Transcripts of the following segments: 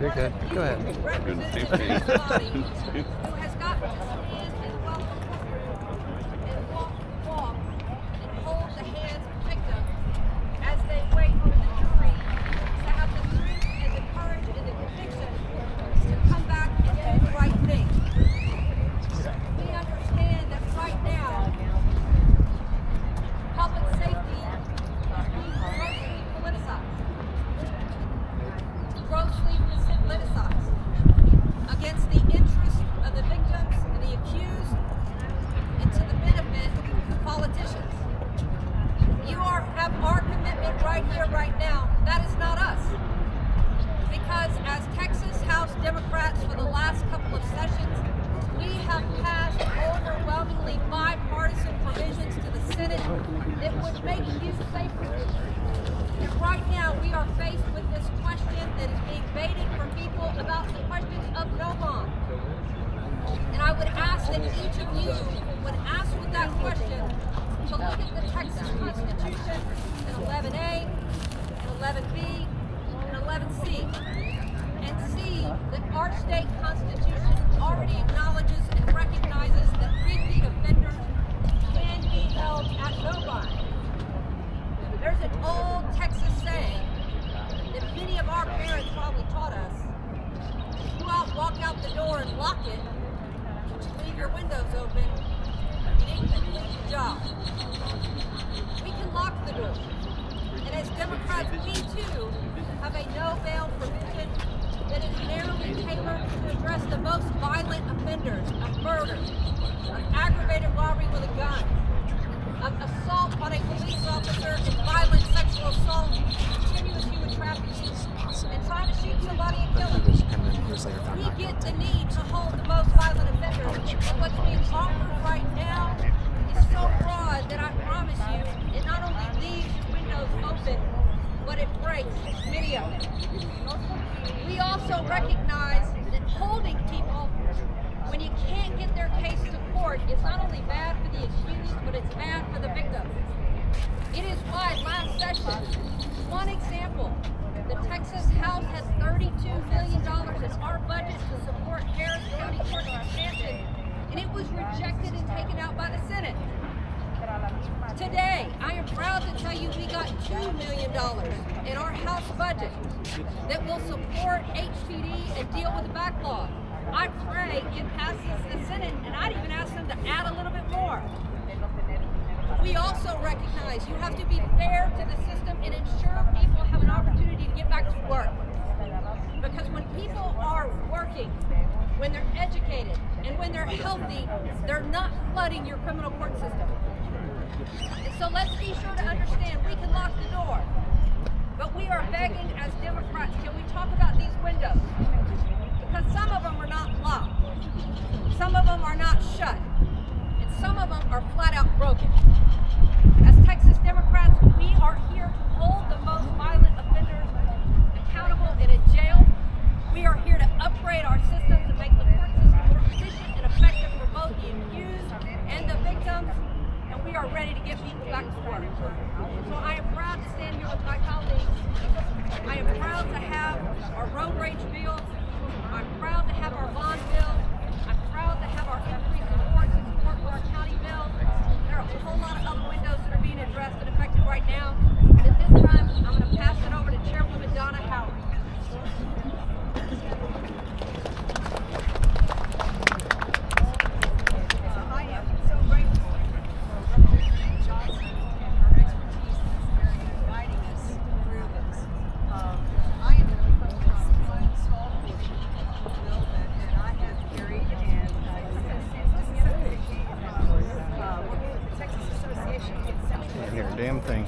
You're good. Go ahead. Representative of this body who has gotten to stand in the welcome courtroom and walk the walk and hold the hands of victims as they wait for the jury to have the strength and the courage and the conviction to come back and do the right thing. We understand that right now, public safety is being grossly politicized against the interests of the victims and the accused and to the benefit of politicians. You have our commitment right here, right now. That is not us. Because as Texas House Democrats for the last couple of sessions, we have passed overwhelmingly bipartisan provisions to the Senate that would make you safer. And right now, we are faced with this question that is being baited from people about the questions of no bond. And I would ask that each of you would ask with that question to look at the Texas Constitution in 11A, and 11B, and 11C, and see that our state constitution already acknowledges and recognizes that repeat offenders can be held at no bond. There's an old Texas saying that many of our parents probably taught us. You walk out the door and lock it, leave your windows open, you didn't complete your job. We can lock the door. And as Democrats, we too have a no bail provision that is narrowly tailored to address the most violent offenders of murder, of aggravated robbery with a gun, of assault on a police officer and violent sexual assault, continuous human trafficking, and trying to shoot somebody and kill them. We get the need to hold the most violent offenders, and what's being offered right now is so broad that I promise you, it not only leaves your windows open, but it breaks many of them. We also recognize that holding people when you can't get their case to court is not only bad for the accused, but it's bad for the victim. It is why last session, one example, the Texas House has $32 million in our budget to support Harris County Court expansion, and it was rejected and taken out by the Senate. Today, I am proud to tell you we got $2 million in our House budget that will support HPD and deal with the backlog. I pray it passes the Senate, and I'd even ask them to add a little bit more. We also recognize you have to be fair to the system and ensure people have an opportunity to get back to work. Because when people are working, when they're educated, and when they're healthy, they're not flooding your criminal court system. And so let's be sure to understand we can lock the door, but we are begging as Democrats, can we talk about these windows? Because some of them are not locked, some of them are not shut, and some of them are flat out broken. As Texas Democrats, we are here to hold the most violent offenders accountable in a jail. We are here to upgrade our systems and make the court system more efficient and effective for both the accused and the victims, and we are ready to get people back to work. So I am proud to stand here with my colleagues. I am proud to have our road rage bill. I'm proud to have our bond bill. I'm proud to have our increased support and support for our county bill. There are a whole lot of other windows that are being addressed and affected right now. And at this time, I'm going to pass it over to Chairwoman Donna Howard. I am so grateful for Representative Johnson and her expertise in this area in guiding us through this. I am from this one small portion of the bill that I have carried, and this is working with the Texas Association Against Sexual Assault. Hear a damn thing.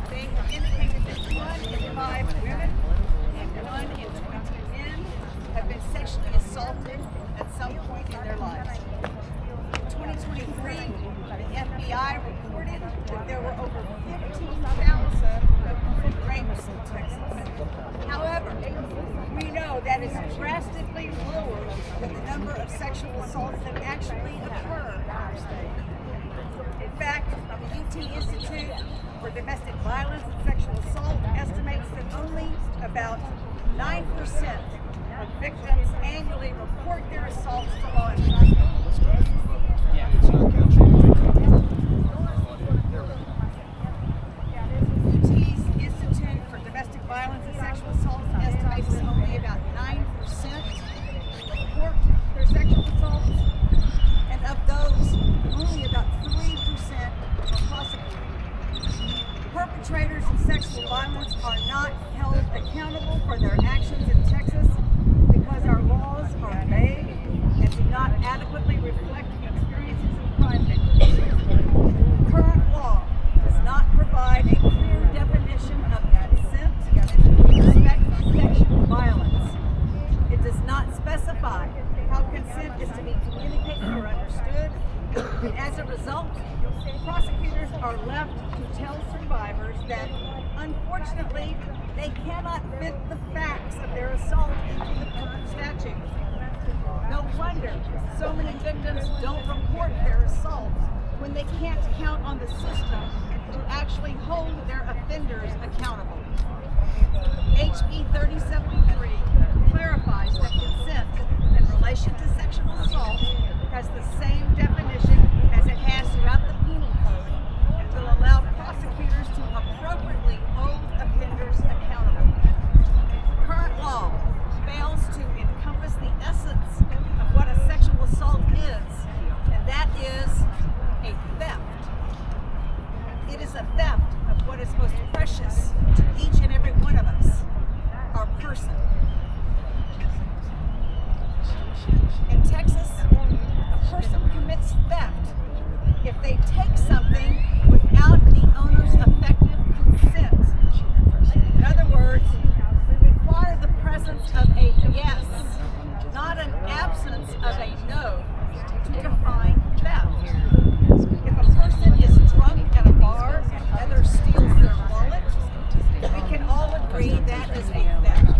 They have indicated that 1 in 5 women and 1 in 20 men have been sexually assaulted at some point in their lives. In 2023, the FBI reported that there were over 15,000 reported rapes in Texas. However, we know that is drastically lower than the number of sexual assaults that actually occur in our state. In fact, the UT Institute for Domestic Violence and Sexual Assault estimates that only about 9% of victims annually report their assaults to law enforcement. UT's Institute for Domestic Violence and Sexual Assault estimates that only about 9% report their sexual assaults, and of those, only about 3% are prosecuted. Perpetrators of sexual violence are not held accountable for their actions in Texas because our laws are vague and do not adequately reflect the experiences of crime victims. Current law does not provide a clear definition of consent with respect to sexual violence. It does not specify how consent is to be communicated or understood, and as a result, prosecutors are left to tell survivors that, unfortunately, they cannot fit the facts of their assault into the current statute. No wonder so many victims don't report their assaults when they can't count on the system to actually hold their offenders accountable. HB 3073 clarifies that consent in relation to sexual assault has the same definition as it has throughout the penal code and will allow prosecutors to appropriately hold offenders accountable. Current law fails to encompass the essence of what a sexual assault is, and that is a theft. It is a theft of what is most precious to each and every one of us, our person. In Texas, a person commits theft if they take something without the owner's effective consent. In other words, we require the presence of a yes, not an absence of a no, to define theft. If a person is drunk at a bar and another steals their wallet, we can all agree that is a theft.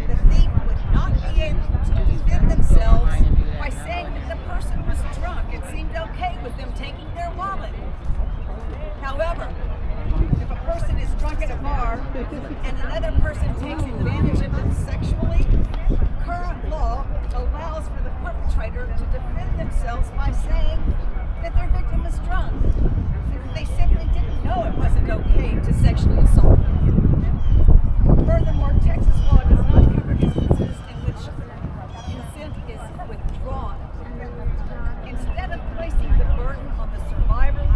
The thief would not be able to defend themselves by saying that the person was drunk and seemed okay with them taking their wallet. However, if a person is drunk at a bar and another person takes advantage of them sexually, current law allows for the perpetrator to defend themselves by saying that their victim is drunk. They simply didn't know it wasn't okay to sexually assault them. Furthermore, Texas law does not cover instances in which consent is withdrawn. Instead of placing the burden on the survivor,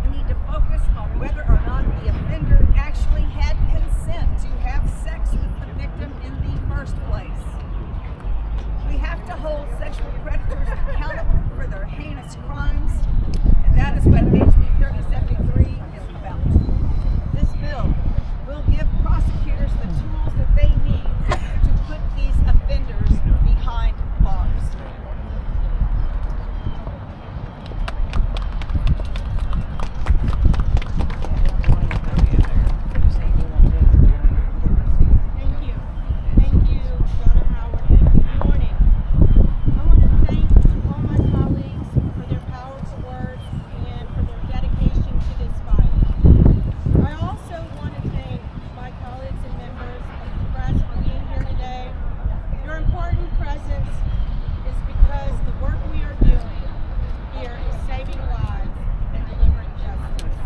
we need to focus on whether or not the offender actually had consent to have sex with the victim in the first place. We have to hold sexual predators accountable for their heinous crimes, and that is what HB 3073 is about. This bill will give prosecutors the tools that they need to put these offenders behind bars. Thank you. Thank you, Donna Howard, and good morning. I want to thank all my colleagues for their powerful words and for their dedication to this fight. I also want to thank my colleagues and members of the press for being here today. Your important presence is because the work we are doing here is saving lives and delivering justice.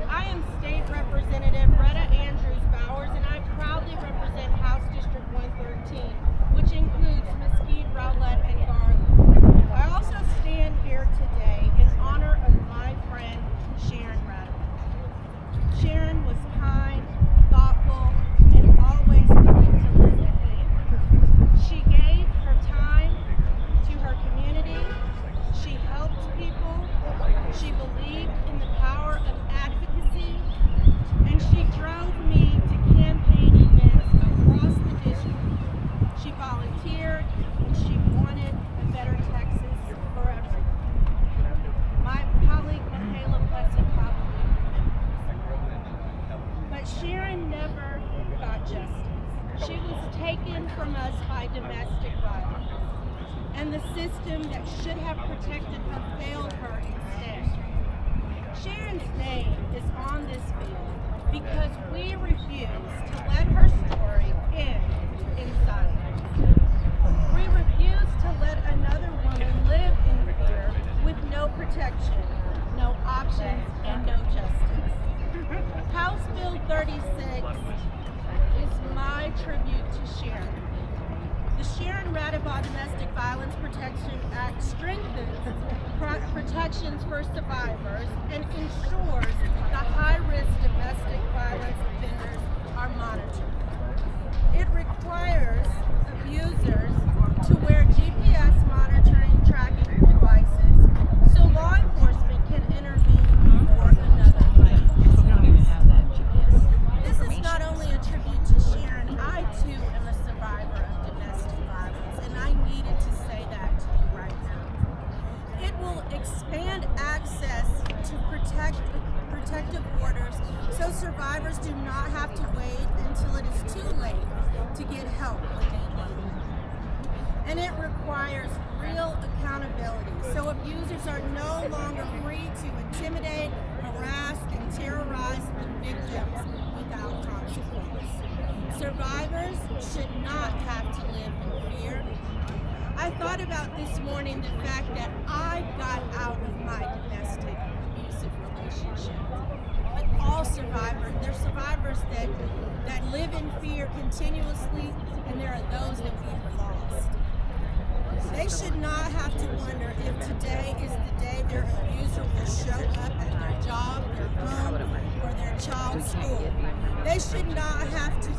I am State Representative Retta Andrews Bowers, and I proudly represent House District 113, which includes Mesquite, Rowlett, and Garland. I also stand here today in honor of my friend Sharon Radical. Sharon was kind, thoughtful, and always willing to lend a hand. She gave her time to her community. She helped people. She believed in the power of advocacy, and she drove me to campaign events across the district. She volunteered, and she wanted a better Texas for everyone. My colleague Michaela Plessy probably remembers. But Sharon never got justice. She was taken from us by domestic violence, and the system that should have protected her failed her instead. Sharon's name is on this bill because we refuse to let her story end in silence. We refuse to let another woman live in fear with no protection, no options, and no justice. House Bill 36 is my tribute to Sharon. The Sharon Ratified Domestic Violence Protection Act strengthens protections for survivors and ensures the high-risk domestic violence offenders are monitored. It requires abusers to wear GPS monitoring tracking devices so law enforcement can intervene before another violence. This is not only a tribute to Sharon, I too am a survivor of domestic violence, and I needed to say that to you right now. It will expand access to protective orders so survivors do not have to wait until it is too late to get help when they need it. And it requires real accountability so abusers are no longer free to intimidate, harass, and terrorize the victims without consequence. Survivors should not have to live in fear. I thought about this morning the fact that I got out of my domestic abusive relationship. But all survivors, there are survivors that live in fear continuously, and there are those that we've lost. They should not have to wonder if today is the day their abuser will show up at their job, their home, or their child's school. They should not have to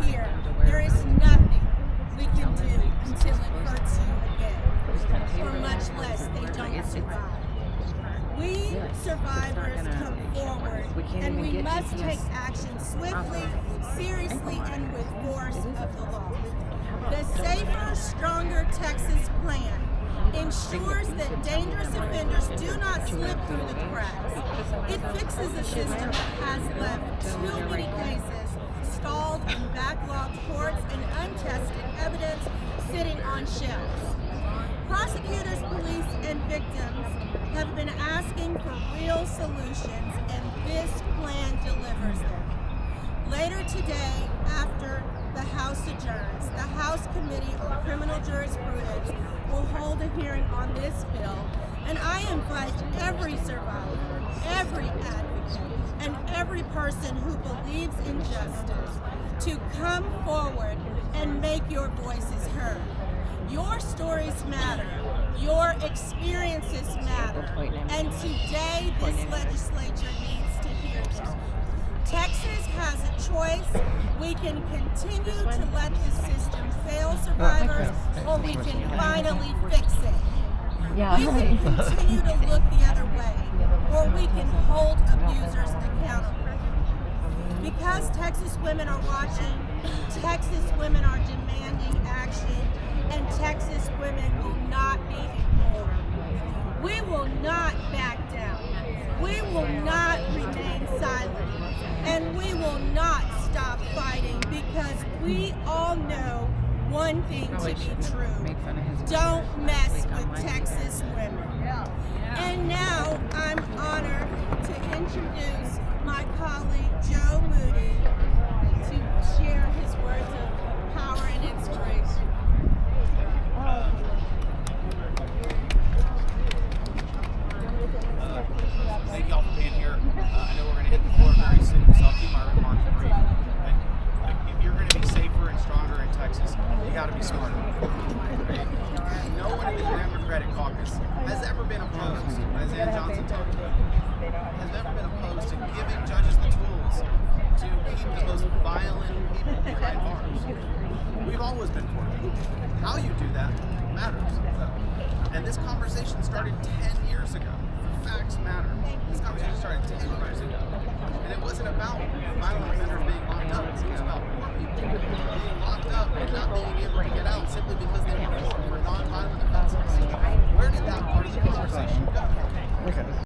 hear there is nothing we can do until it hurts you again, or much less they don't survive. We survivors come forward, and we must take action swiftly, seriously, and with force of the law. The Safer, Stronger Texas plan ensures that dangerous offenders do not slip through the cracks. It fixes a system that has left too many cases stalled in backlogged courts and untested evidence sitting on shelves. Prosecutors, police, and victims have been asking for real solutions, and this plan delivers them. Later today, after the House adjourns, the House Committee on Criminal Jurisprudence will hold a hearing on this bill, and I invite every survivor, every advocate, and every person who believes in justice to come forward and make your voices heard. Your stories matter. Your experiences matter. And today, this legislature needs to hear them. Texas has a choice. We can continue to let the system fail survivors, or we can finally fix it. We can continue to look the other way, or we can hold abusers accountable. Because Texas women are watching, Texas women are demanding action, and Texas women will not be ignored. We will not back down. We will not remain silent. And we will not stop fighting, because we all know one thing to be true. Don't mess with Texas women. And now I'm honored to introduce my colleague Joe Moody to share his words of power and inspiration. Thank y'all for being here. I know we're going to hit the floor very soon, so I'll keep my remarks brief. If you're going to be safer and stronger in Texas, you got to be smarter. No one in the Democratic caucus has ever been opposed, as Ann Johnson talked about, has never been opposed to giving judges the tools to keep the most violent people behind bars. We've always been for it. How you do that matters. And this conversation started 10 years ago. Facts matter. This conversation started 10 years ago. And it wasn't about violent offenders being locked up.